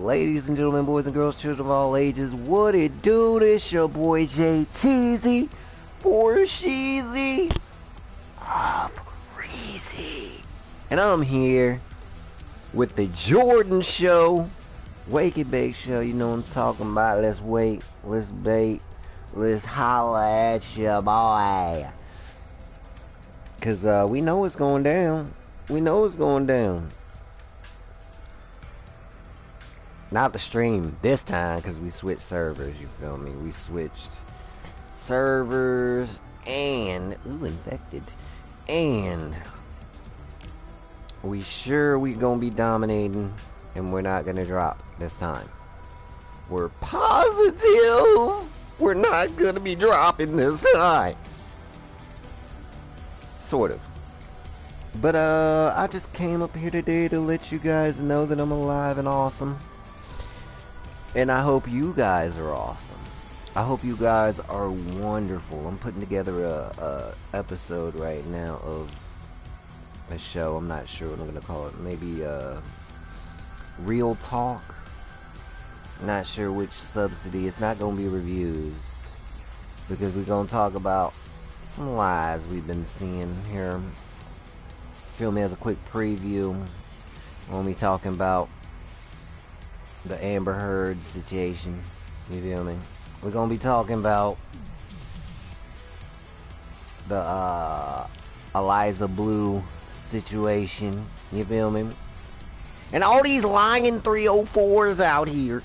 Ladies and gentlemen, boys and girls, children of all ages, what it do? This your boy JTZ for Sheezy of Reezy. And I'm here with the Jordan Show, Wake and Bake Show. You know what I'm talking about. Let's wait, let's bake, let's holla at ya, boy. Cause we know it's going down. We know it's going down. Not the stream this time, because we switched servers, you feel me? We switched servers and infected. And we gonna be dominating, and we're not gonna drop this time. We're positive we're not gonna be dropping this time. Sort of. But I just came up here today to let you guys know that I'm alive and awesome. And I hope you guys are awesome. I hope you guys are wonderful. I'm putting together a episode right now of a show. I'm not sure what I'm gonna call it. Maybe Real Talk. Not sure which subsidy. It's not gonna be reviews, because we're gonna talk about some lies we've been seeing here. Feel me? As a quick preview, when we talking about the Amber Heard situation, you feel me? We're gonna be talking about the Eliza Blue situation, you feel me? And all these lying 304s out here.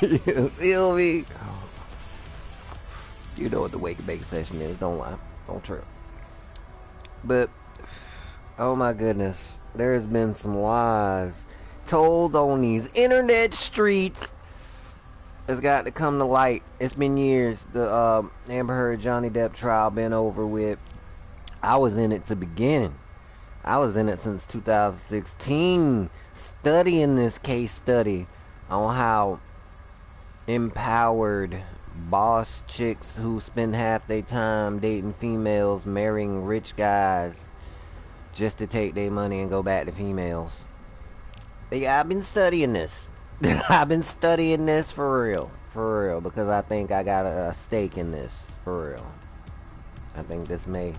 You feel me? You know what the Wake and Bake session is, don't lie, don't trip. But oh my goodness, there's been some lies told on these internet streets. It's got to come to light. It's been years. The Amber Heard Johnny Depp trial been over with. I was in it to beginning. I was in it since 2016, studying this case study on how empowered boss chicks who spend half their time dating females, marrying rich guys just to take their money and go back to females. But yeah, I've been studying this. I've been studying this for real, because I think I got a stake in this, for real. I think this may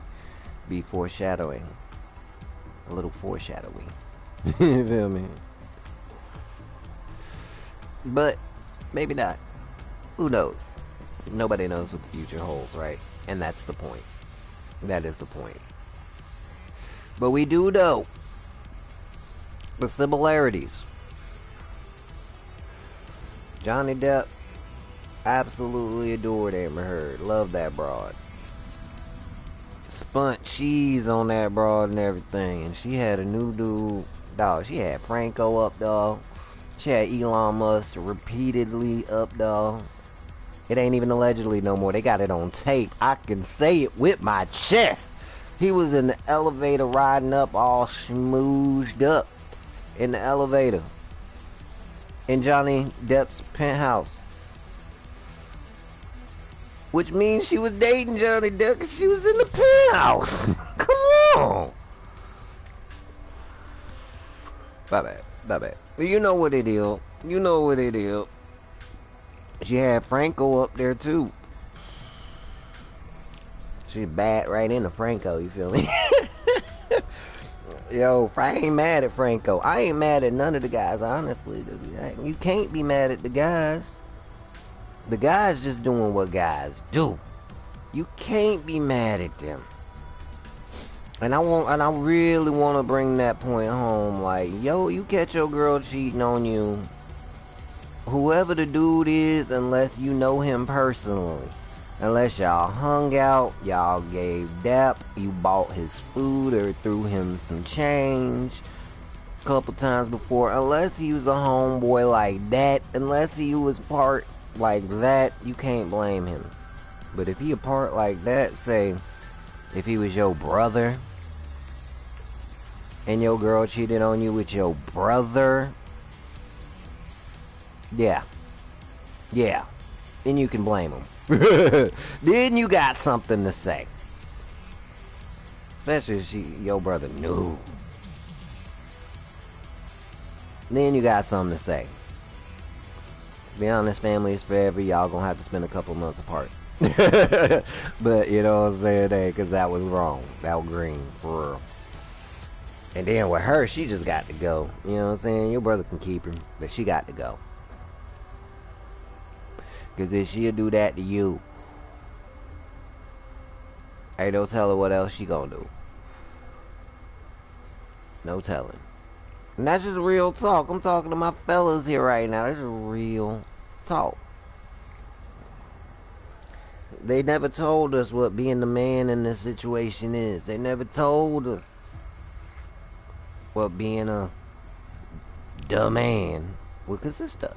be foreshadowing. A little foreshadowing. You feel me? But maybe not. Who knows? Nobody knows what the future holds, right? And that's the point. That is the point. But we do know the similarities. Johnny Depp absolutely adored Amber Heard. Loved that broad. Spunt cheese on that broad and everything. And she had a new dude. Dog, she had Franco up, dog. She had Elon Musk repeatedly up, dog. It ain't even allegedly no more. They got it on tape. I can say it with my chest. He was in the elevator riding up all schmoozed up in the elevator in Johnny Depp's penthouse. Which means she was dating Johnny Depp because she was in the penthouse. Come on. My bad. But you know what it is. You know what it is. She had Franco up there too. She bat right into Franco, you feel me? Yo, I ain't mad at Franco. I ain't mad at none of the guys, honestly. You can't be mad at the guys. The guys just doing what guys do. You can't be mad at them. And I really want to bring that point home. Like, yo, you catch your girl cheating on you, whoever the dude is, unless you know him personally, unless y'all hung out, y'all gave dap, you bought his food or threw him some change a couple times before, unless he was a homeboy like that, unless he was part like that, you can't blame him. But if he a part like that, say if he was your brother and your girl cheated on you with your brother, yeah, then you can blame him. Then you got something to say. Especially if your brother knew. Then you got something to say. To be honest, family is forever. Y'all gonna have to spend a couple months apart. But you know what I'm saying? Hey, because that was wrong. That was green, for real. And then with her, she just got to go. You know what I'm saying? Your brother can keep her, but she got to go. Because if she'll do that to you, hey, don't tell her what else she gonna do. No telling. And that's just real talk. I'm talking to my fellas here right now. That's just real talk. They never told us what being the man in this situation is. They never told us what being a dumb man would consist of.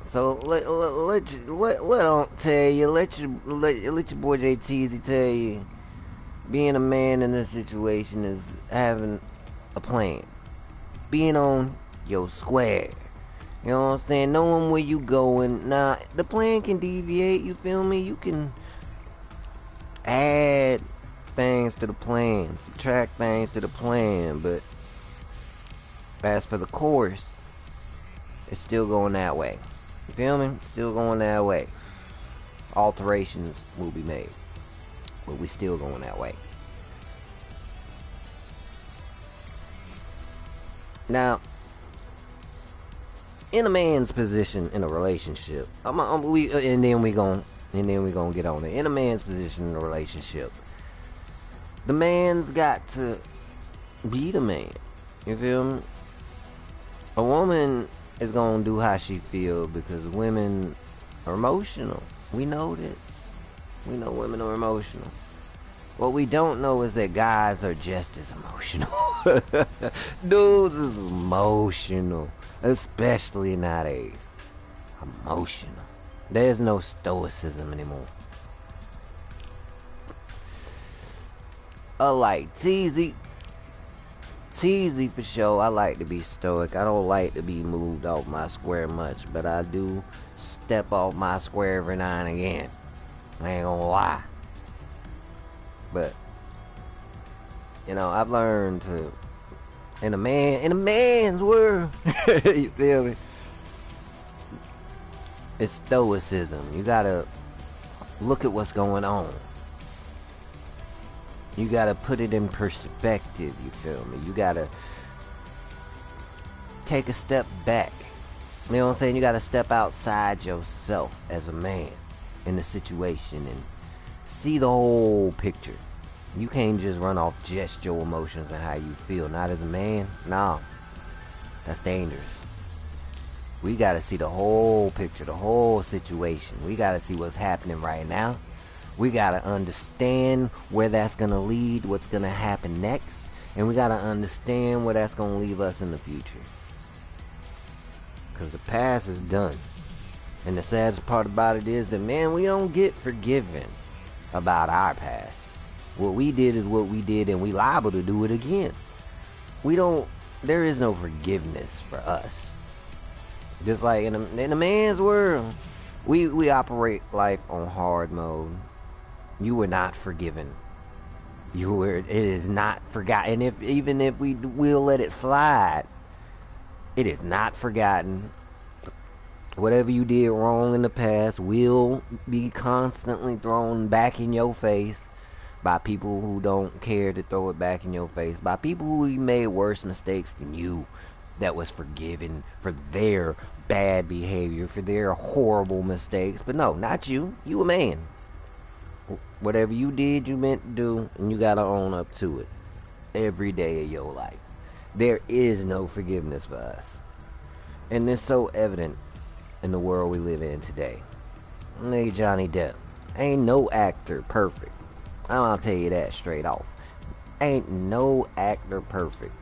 So let them tell you, let your boy JTZ tell you, being a man in this situation is having a plan, being on your square. You know what I'm saying? Knowing where you going. Now the plan can deviate. You feel me? You can add things to the plan, subtract things to the plan, but as for the course, it's still going that way. You feel me? Still going that way. Alterations will be made, but we still going that way. Now, in a man's position in a relationship, and then we gonna get on it. In a man's position in a relationship, the man's got to be the man. You feel me? A woman is gonna do how she feel because women are emotional. We know this. We know women are emotional. What we don't know is that guys are just as emotional. Dudes is emotional, especially nowadays. Emotional. There's no stoicism anymore. Like Teasy for sure, I like to be stoic. I don't like to be moved off my square much, but I do step off my square every now and again. I ain't gonna lie. But you know, I've learned to, in a man's world, you feel me? It's stoicism. You gotta look at what's going on. You gotta put it in perspective, you feel me? You gotta take a step back. You know what I'm saying? You gotta step outside yourself as a man in the situation and see the whole picture. You can't just run off just your emotions and how you feel. Not as a man. No. That's dangerous. We gotta see the whole picture, the whole situation. We gotta see what's happening right now. We gotta understand where that's gonna lead, what's gonna happen next, and we gotta understand where that's gonna leave us in the future. Cause the past is done. And the saddest part about it is that, man, we don't get forgiven about our past. What we did is what we did, and we liable to do it again. There is no forgiveness for us. Just like in a man's world, we operate life on hard mode. You were not forgiven. It is not forgotten. Even if we will let it slide, it is not forgotten. Whatever you did wrong in the past will be constantly thrown back in your face by people who don't care to throw it back in your face, by people who made worse mistakes than you, that was forgiven for their bad behavior, for their horrible mistakes. But no, not you. You a man. Whatever you did, you meant to do, and you gotta own up to it every day of your life. There is no forgiveness for us, and it's so evident in the world we live in today. Hey, Johnny Depp, ain't no actor perfect. I'll tell you that straight off. Ain't no actor perfect.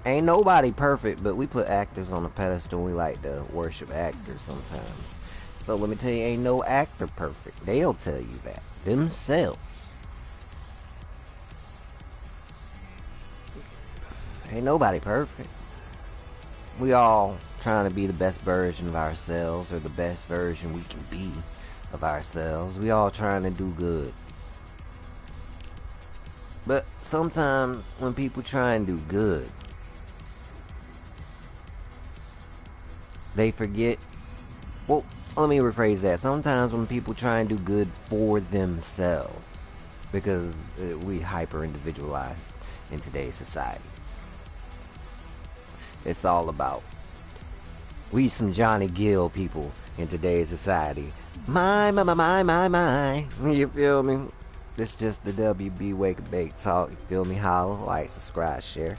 Ain't nobody perfect, but we put actors on a pedestal. We like to worship actors sometimes. So let me tell you, ain't no actor perfect. They'll tell you that themselves. Ain't nobody perfect. We all trying to be the best version of ourselves, or the best version we can be of ourselves. We all trying to do good. But sometimes when people try and do good, they forget Well, let me rephrase that. Sometimes when people try and do good for themselves, because we hyper individualized in today's society. It's all about we some Johnny Gill people in today's society. My. You feel me? This just the WB Wake and Bake Talk. You feel me? Holla, like, subscribe, share.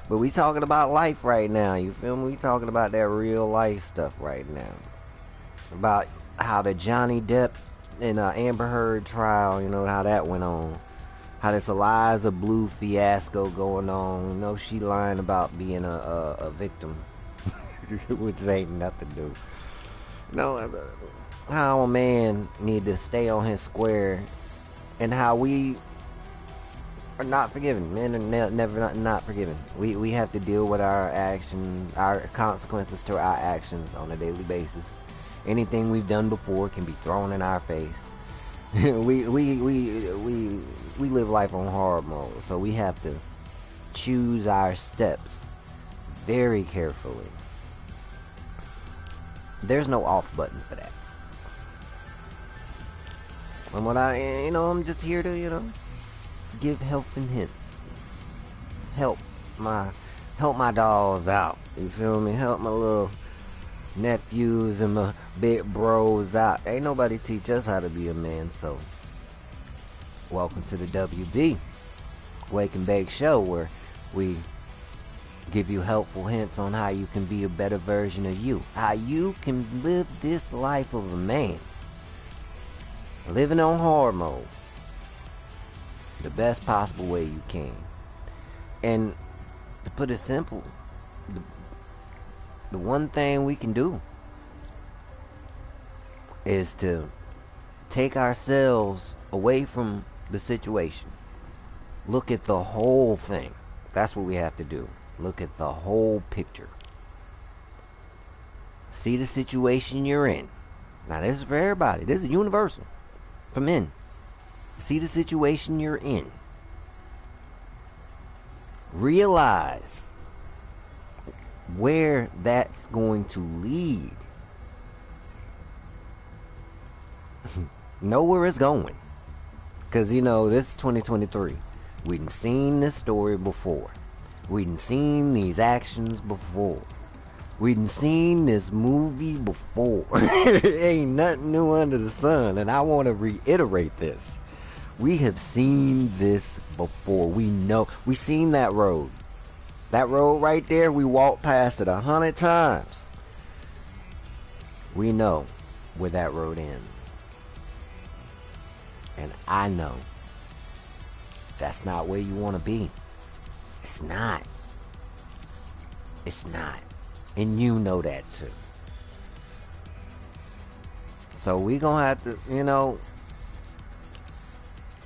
But we talking about life right now. You feel me? We talking about that real life stuff right now. About how the Johnny Depp and Amber Heard trial, you know, how that went on. How this Eliza Blue fiasco going on. You know, she lying about being a victim. Which ain't nothing to do. You know, how a man need to stay on his square. And how we are not forgiven. Men are never not forgiven. We have to deal with our actions, our consequences to our actions on a daily basis. Anything we've done before can be thrown in our face. we live life on hard mode, so we have to choose our steps very carefully. There's no off button for that. And what I'm just here to, give helping hints. Help my dolls out. You feel me? Help my little nephews and my big bros out. Ain't nobody teach us how to be a man, so welcome to the WB Wake and Bake Show, where we give you helpful hints on how you can be a better version of you. How you can live this life of a man. Living on hard mode. The best possible way you can. And to put it simple, the one thing we can do is to take ourselves away from the situation. Look at the whole thing. That's what we have to do. Look at the whole picture. See the situation you're in. Now this is for everybody. This is universal. For men. See the situation you're in. Realize where that's going to lead. Know where it's going. Because, this is 2023. We done seen this story before. We done seen these actions before. We done seen this movie before. Ain't nothing new under the sun. And I want to reiterate this. We have seen this before. We know. We seen that road. That road right there, we walked past it 100 times. We know where that road ends. And I know that's not where you want to be. It's not. It's not. And you know that too. So we gonna have to,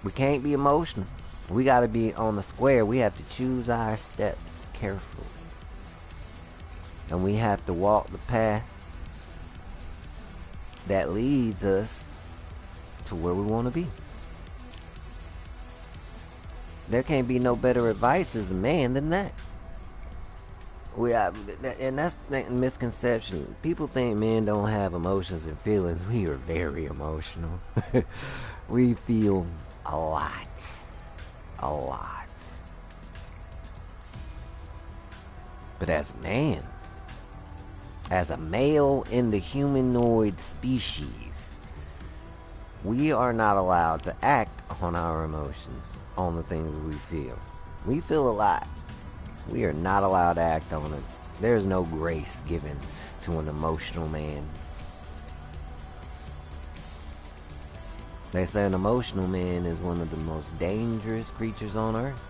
we can't be emotional. We gotta be on the square. We have to choose our steps carefully. And we have to walk the path that leads us to where we want to be. There can't be no better advice as a man than that. And that's the misconception. People think men don't have emotions and feelings. We are very emotional. We feel a lot. A lot. But as a man, as a male in the humanoid species, we are not allowed to act on our emotions, on the things we feel. We feel a lot. We are not allowed to act on it. There's no grace given to an emotional man. They say an emotional man is one of the most dangerous creatures on earth.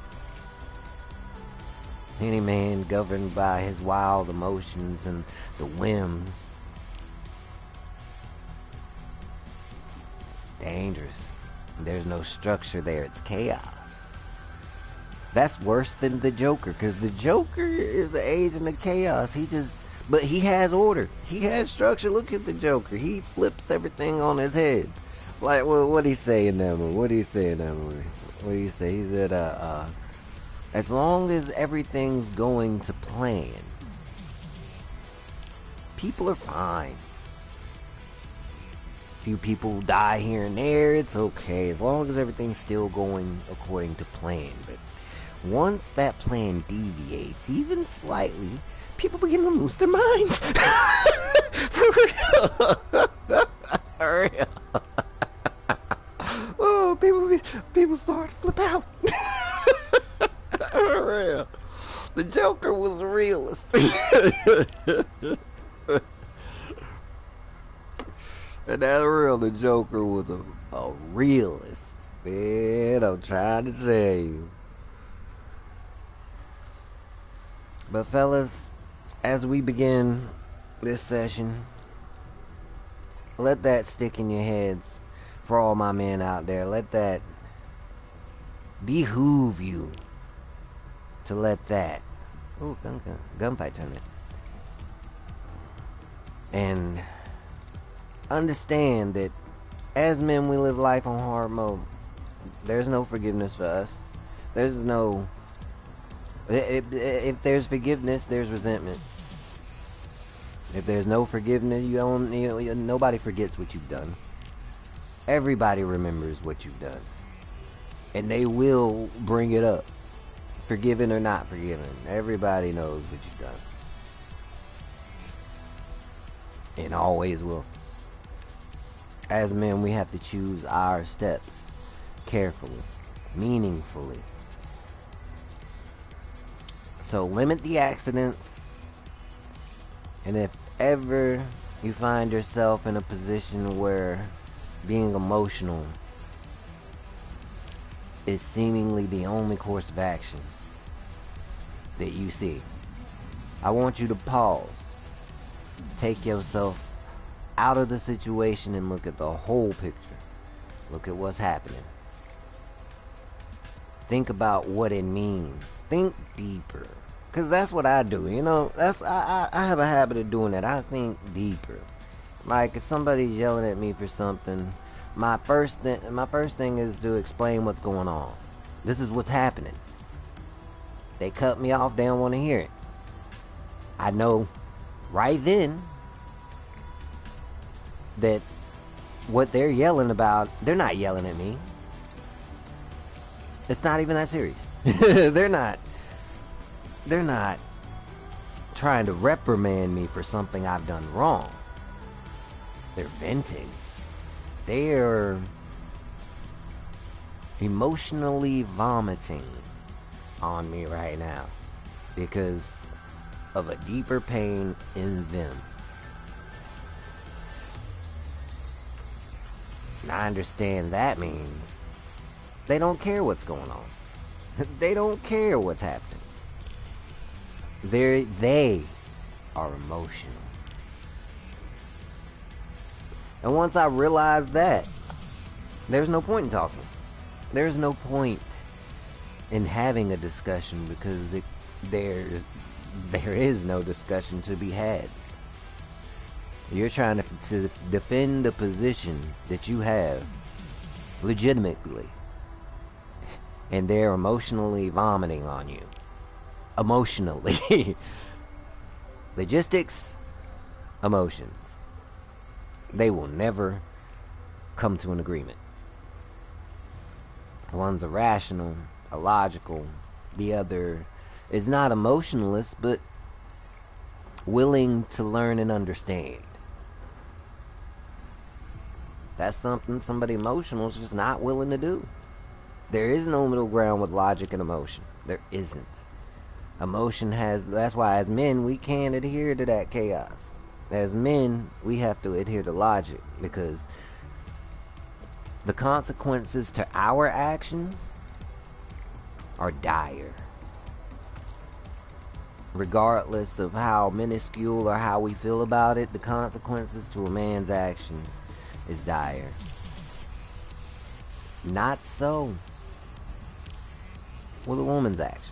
Any man governed by his wild emotions and the whims. Dangerous. There's no structure there. It's chaos. That's worse than the Joker, because the Joker is the agent of chaos. But he has order. He has structure. Look at the Joker. He flips everything on his head. Like, what did he say in that movie? What did he say? He said, as long as everything's going to plan, people are fine. few people die here and there, it's okay, as long as everything's still going according to plan. But once that plan deviates, even slightly, people begin to lose their minds. For real. For real. Oh, people start to flip out. For real. The Joker was a realist. And that's real, the Joker was a realist. Man, I'm trying to tell you. But fellas, as we begin this session, let that stick in your heads for all my men out there. Let that behoove you to let that. Ooh, gunfight tournament. And understand that as men, we live life on hard mode. There's no forgiveness for us. There's no... If there's forgiveness, there's resentment. If there's no forgiveness, nobody forgets what you've done. Everybody remembers what you've done. And they will bring it up. Forgiven or not forgiven. Everybody knows what you've done. And always will. As men, we have to choose our steps carefully, meaningfully. So limit the accidents. And if ever you find yourself in a position where being emotional is seemingly the only course of action that you see, I want you to pause. Take yourself out of the situation and look at the whole picture. Look at what's happening. Think about what it means. Think deeper. Because that's what I do, you know. I have a habit of doing that. I think deeper. Like, if somebody's yelling at me for something, my first thing is to explain what's going on. This is what's happening. They cut me off, they don't want to hear it. I know right then that what they're yelling about, they're not yelling at me. It's not even that serious. They're not trying to reprimand me for something I've done wrong. They're venting. They're emotionally vomiting on me right now because of a deeper pain in them. And I understand that means they don't care what's going on. They don't care what's happening. They are emotional. And once I realized that, there's no point in talking. There's no point in having a discussion because there is no discussion to be had. You're trying to defend a position that you have legitimately. And they're emotionally vomiting on you. Emotionally. Logistics, emotions. They will never come to an agreement. One's a rational, a logical. The other is not emotionalist, but willing to learn and understand. That's something somebody emotional is just not willing to do. There is no middle ground with logic and emotion. There isn't. Emotion has... That's why as men, we can't adhere to that chaos. As men, we have to adhere to logic because the consequences to our actions are dire. Regardless of how minuscule or how we feel about it, the consequences to a man's actions is dire. Not so with a woman's actions.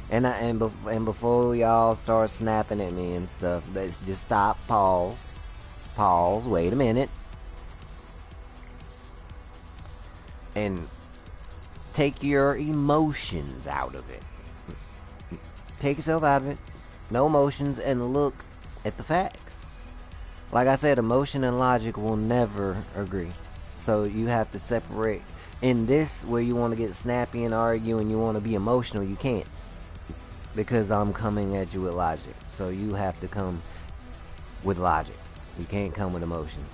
And before y'all start snapping at me and stuff, let's just stop, pause, wait a minute, and take your emotions out of it. Take yourself out of it, no emotions, and look at the facts. Like I said, emotion and logic will never agree. So you have to separate. In this, where you want to get snappy and argue and you want to be emotional, you can't. Because I'm coming at you with logic. So you have to come with logic. You can't come with emotion.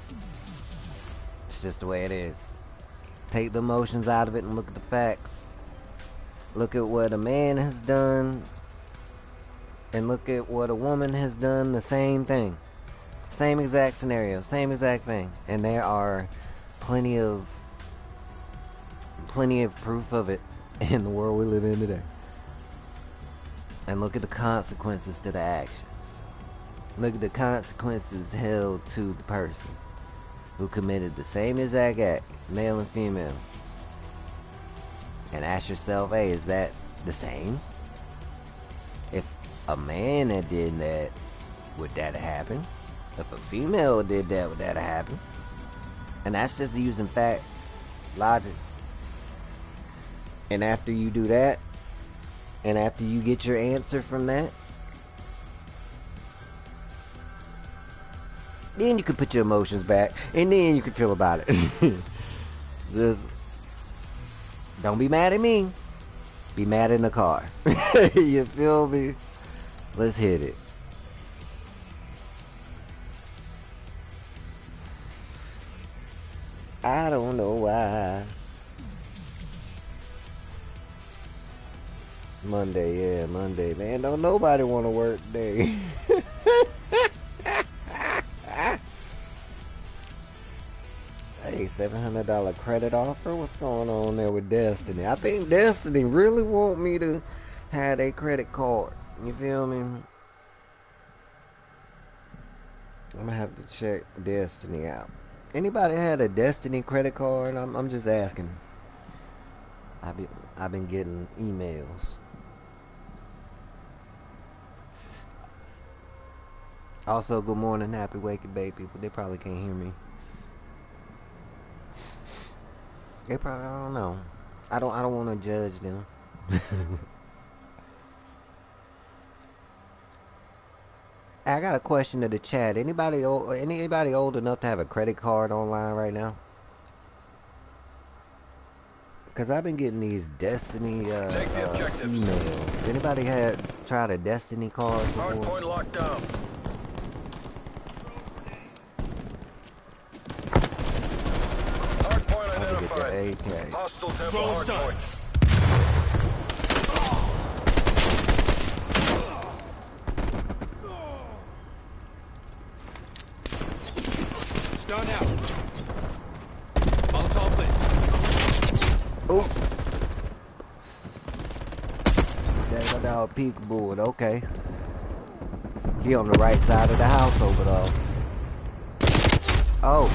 It's just the way it is. Take the emotions out of it and look at the facts. Look at what a man has done. And look at what a woman has done. The same thing. Same exact scenario. Same exact thing. And there are plenty of proof of it in the world we live in today. And look at the consequences to the actions. Look at the consequences held to the person who committed the same exact act, male and female. And ask yourself, hey, is that the same? If a man that did that, would that happen? If a female did that, would that happen? And that's just using facts, logic. And after you do that, and after you get your answer from that, then you can put your emotions back, and then you can feel about it. Just don't be mad at me. Be mad in the car. You feel me? Let's hit it. I don't know why. Monday, yeah, Monday, man. Don't nobody want to work today. Hey, $700 credit offer? What's going on there with Destiny? I think Destiny really want me to have a credit card. You feel me? I'm gonna have to check Destiny out. Anybody had a Destiny credit card? I'm just asking. I've been getting emails. Also, good morning, happy waking bay people. They probably can't hear me. They probably, I don't know. I don't want to judge them. I got a question to the chat. Anybody old enough to have a credit card online right now? Cause I've been getting these Destiny emails. Anybody had tried a Destiny card before? Hardpoint locked down. Hardpoint identified. AK. Hostiles have the hardpoint. Stun out. Molotov lit. Oh. There's a dog peekaboo. Okay. He on the right side of the house over there. Oh.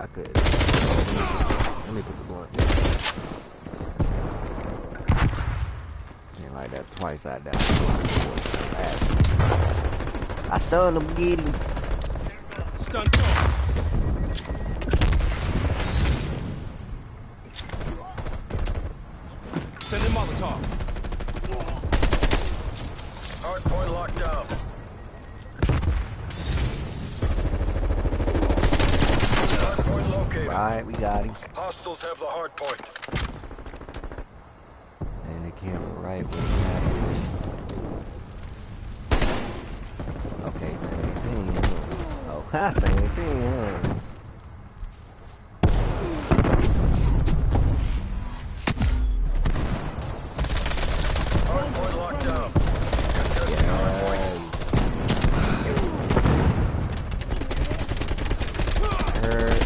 I could. Let me put the blunt here. Ain't like that twice I died. I stunned him, get him. Stun. Send in Molotov. Hardpoint locked down. Hardpoint located. Alright, we got him. Hostiles have the hardpoint. And the camera right where he had it. Okay, 17. Oh, 17, huh? Hardpoint locked down. Contesting hardpoint. Hurt.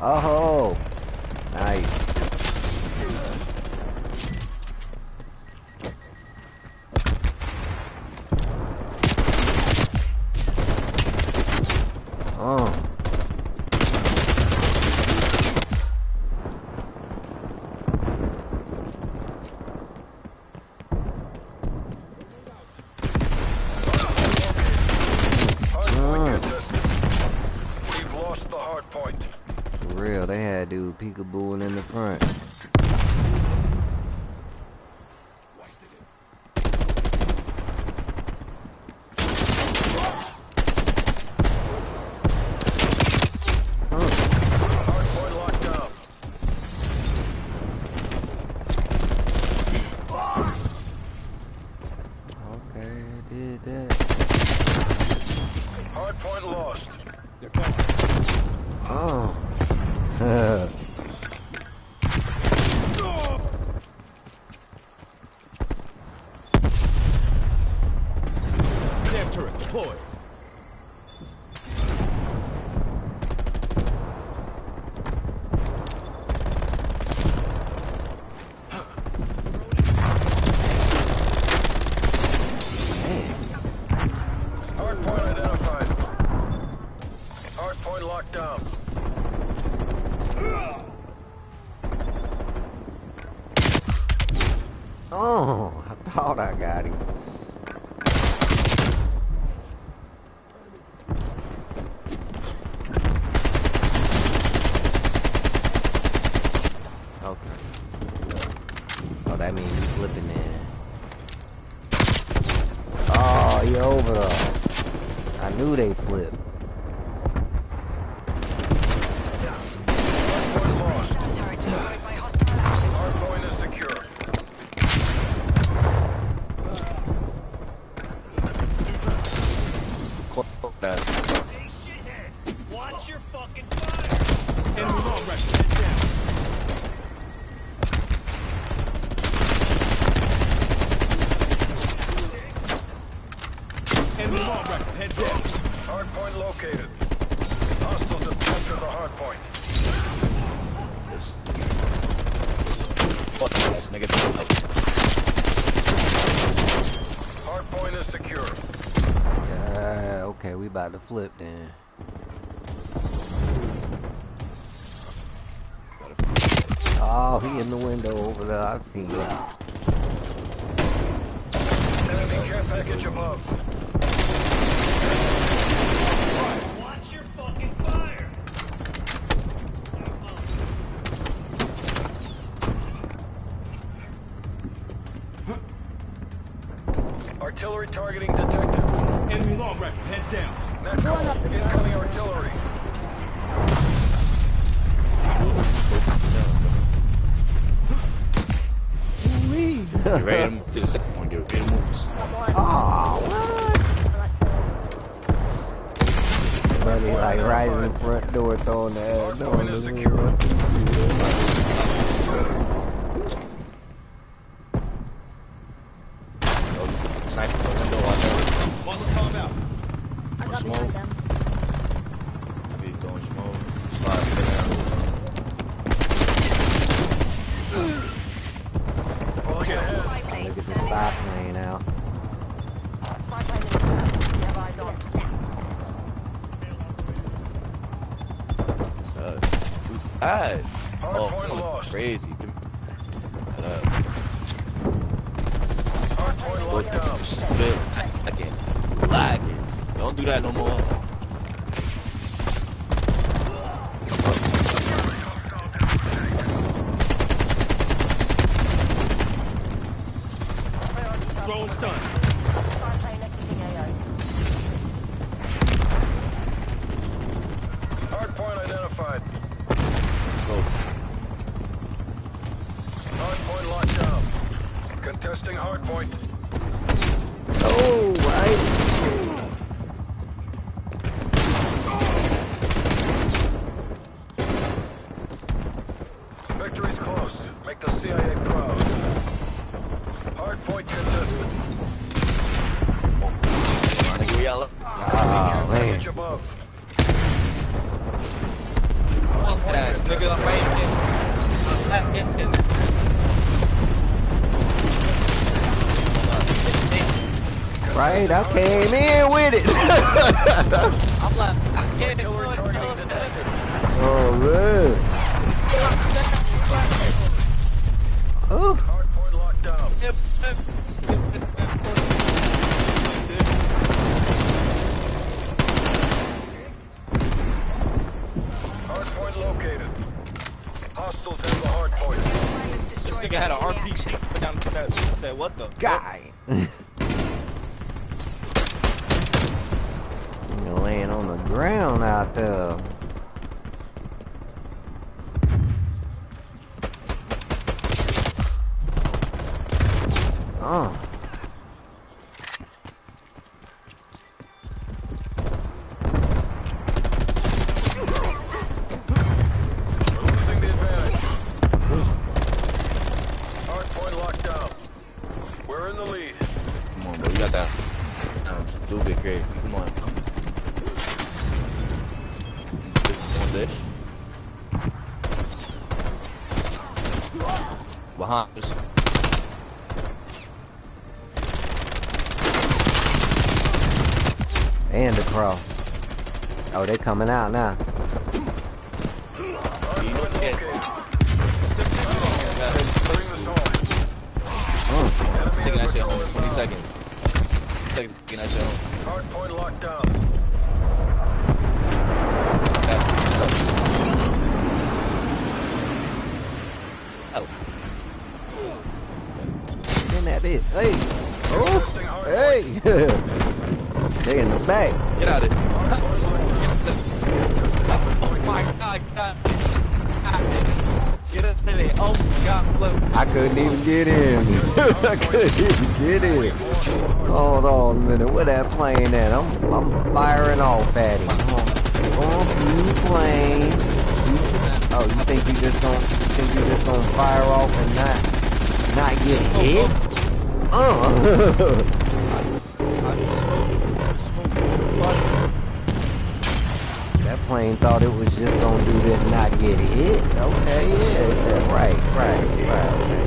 Oh, nice. Oh. Hardpoint contested. We've lost the hardpoint. For real, they had dude peekabooing in the front. Damn turret deployed. Hardpoint identified. Hardpoint locked down. Oh, I thought I got him. Okay. Oh, that means you flipping there. Oh, you over there. I knew they flipped. Hardpoint lost. Hardpoint is secure. Hey, shithead! Watch your fucking fire! Enemy long rifle, head down. Enemy long rifle, head down. Hardpoint located. Hostiles have captured the hardpoint. Fuck ass nigga. Hardpoint is secure. Okay, we about to flip then. Oh, he in the window over there. I see him. Enemy care package above. Watch your fucking fire! Artillery targeting detected. Enemy long rifle, heads down. Net call. Incoming artillery. Get ready to the second one. Get ready to move. Oh, what? Buddy, like right in the front door throwing the ass door. Hardpoint is secure. Sniper in the window out there. Molotov out. Smoke. Be throwing smoke. Slide down. Pulling ahead. Look at the spy plane out. Who's died? Hardpoint Oh, lost. crazy. Hardpoint locked down. I can't lie again. Don't do that no more. Throwing stun. Hardpoint identified. Go. Hardpoint locked down. Contesting hardpoint. Oh, right. Victory's close. Make the CIA proud. Hardpoint contested. Nigga, we all up. Oh, Care man. package above. Fuck that, nigga. I'm right here. Right, I came in with it. I'm like, I can't do Artillery targeting detected. Oh, man. Oh, Hardpoint locked down. Hardpoint located. Hostiles have the hardpoint. This nigga had an RPG put down the steps. I said, what the? guy. You're laying on the ground out there. Oh. Behind us. And across. Oh, they coming out now. Hardpoint located. Bring this home. Enemy Taking that shit patrol home. 20 inbound. seconds. Taking that shit home. Hardpoint locked down. Oh. In that bitch. Hey. Oh. Testing hardpoint. Hey. They in the back. Get out of it. Hardpoint locked down. Oh my god, God. Get out of it. Oh my god, look. I couldn't even get in. I couldn't even get in. Hold on a minute. Where that plane at? I'm firing off at him. Going through the plane. Oh, you think you just gonna fire off and not get hit? That plane thought it was just gonna do that and not get hit. Okay, yeah, right, okay,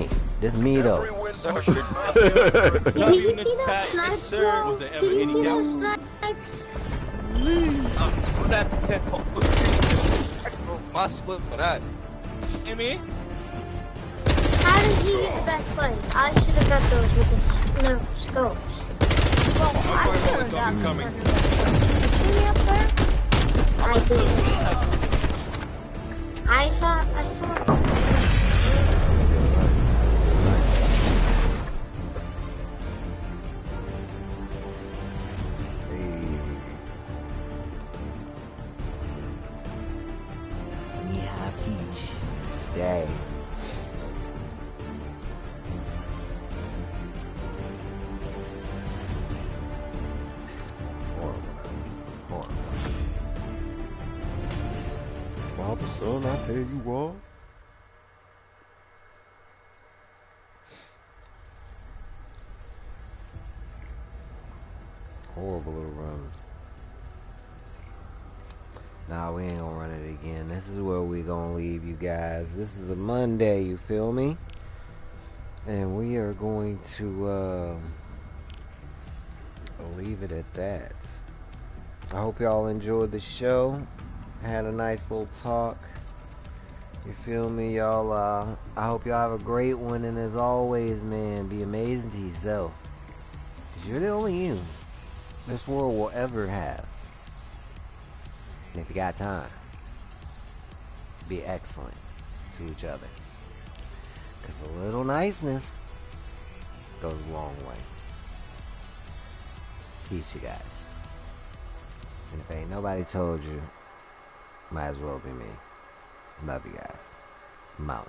yeah. This me though. Every wind Sir. pushes Did you see that snipe sir. Was though? there ever Did you any see doubt? those snipes? My split for that. See me? How did he get that plane? I should have got those with the scopes. Well, I should have got them. You see me up there? I did. I saw. Yeah, Peach. Today. Papa, son, I tell you what. Horrible little run. Nah, we ain't gonna run it again. This is where we gonna leave you guys. This is a Monday, you feel me? And we are going to leave it at that. I hope y'all enjoyed the show. Had a nice little talk. You feel me, y'all? I hope y'all have a great one. And as always, man, be amazing to yourself. Because you're the only you this world will ever have. And if you got time, be excellent to each other. Because a little niceness goes a long way. Peace, you guys. And if ain't nobody told you, might as well be me. Love you guys. I'm out.